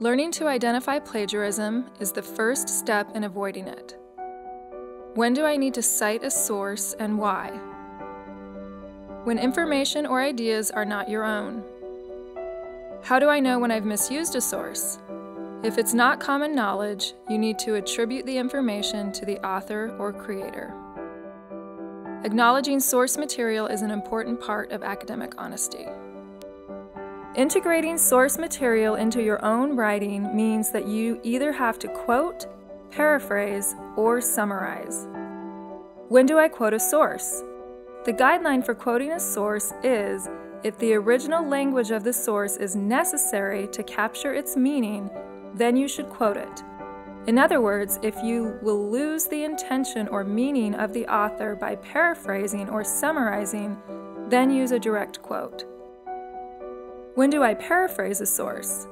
Learning to identify plagiarism is the first step in avoiding it. When do I need to cite a source and why? When information or ideas are not your own. How do I know when I've misused a source? If it's not common knowledge, you need to attribute the information to the author or creator. Acknowledging source material is an important part of academic honesty. Integrating source material into your own writing means that you either have to quote, paraphrase, or summarize. When do I quote a source? The guideline for quoting a source is if the original language of the source is necessary to capture its meaning, then you should quote it. In other words, if you will lose the intention or meaning of the author by paraphrasing or summarizing, then use a direct quote. When do I paraphrase a source?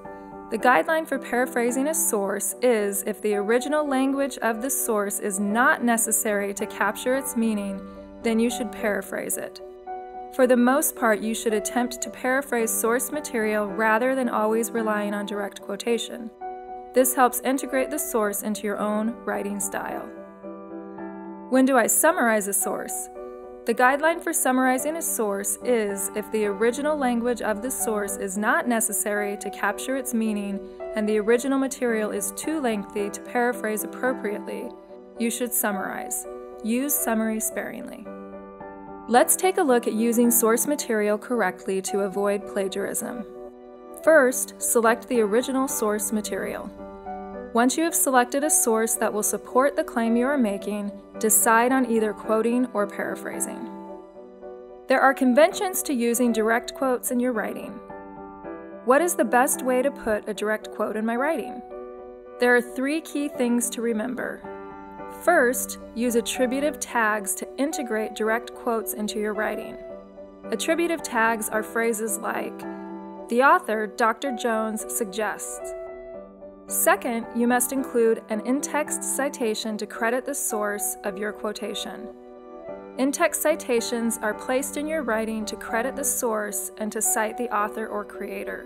The guideline for paraphrasing a source is if the original language of the source is not necessary to capture its meaning, then you should paraphrase it. For the most part, you should attempt to paraphrase source material rather than always relying on direct quotation. This helps integrate the source into your own writing style. When do I summarize a source? The guideline for summarizing a source is if the original language of the source is not necessary to capture its meaning and the original material is too lengthy to paraphrase appropriately, you should summarize. Use summary sparingly. Let's take a look at using source material correctly to avoid plagiarism. First, select the original source material. Once you have selected a source that will support the claim you are making, decide on either quoting or paraphrasing. There are conventions to using direct quotes in your writing. What is the best way to put a direct quote in my writing? There are 3 key things to remember. First, use attributive tags to integrate direct quotes into your writing. Attributive tags are phrases like, "The author, Dr. Jones, suggests." Second, you must include an in-text citation to credit the source of your quotation. In-text citations are placed in your writing to credit the source and to cite the author or creator.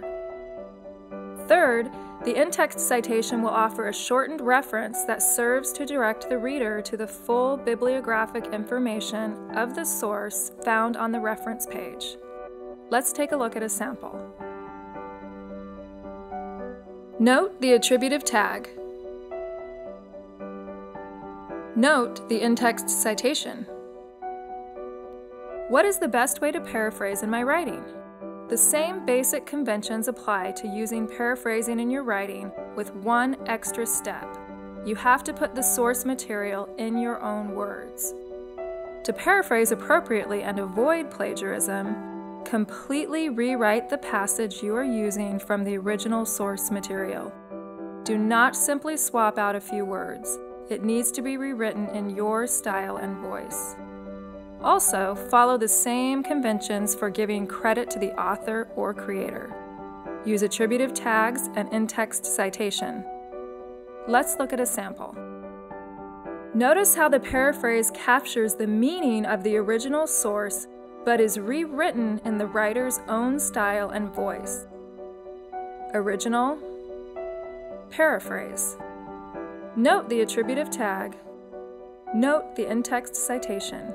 Third, the in-text citation will offer a shortened reference that serves to direct the reader to the full bibliographic information of the source found on the reference page. Let's take a look at a sample. Note the attributive tag. Note the in-text citation. What is the best way to paraphrase in my writing? The same basic conventions apply to using paraphrasing in your writing with one extra step. You have to put the source material in your own words. To paraphrase appropriately and avoid plagiarism, completely rewrite the passage you are using from the original source material. Do not simply swap out a few words. It needs to be rewritten in your style and voice. Also, follow the same conventions for giving credit to the author or creator. Use attributive tags and in-text citation. Let's look at a sample. Notice how the paraphrase captures the meaning of the original source but is rewritten in the writer's own style and voice. Original, paraphrase. Note the attributive tag. Note the in-text citation.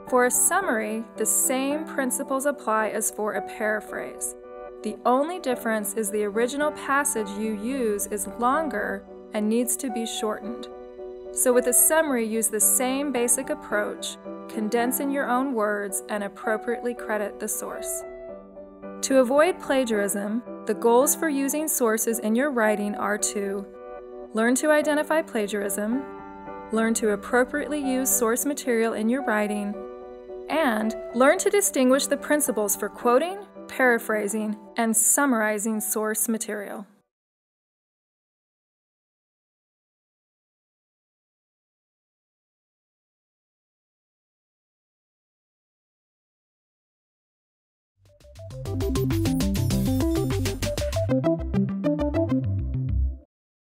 For a summary, the same principles apply as for a paraphrase. The only difference is the original passage you use is longer and needs to be shortened. So with a summary, use the same basic approach, condense in your own words, and appropriately credit the source. To avoid plagiarism, the goals for using sources in your writing are to learn to identify plagiarism, learn to appropriately use source material in your writing, and learn to distinguish the principles for quoting, paraphrasing, and summarizing source material.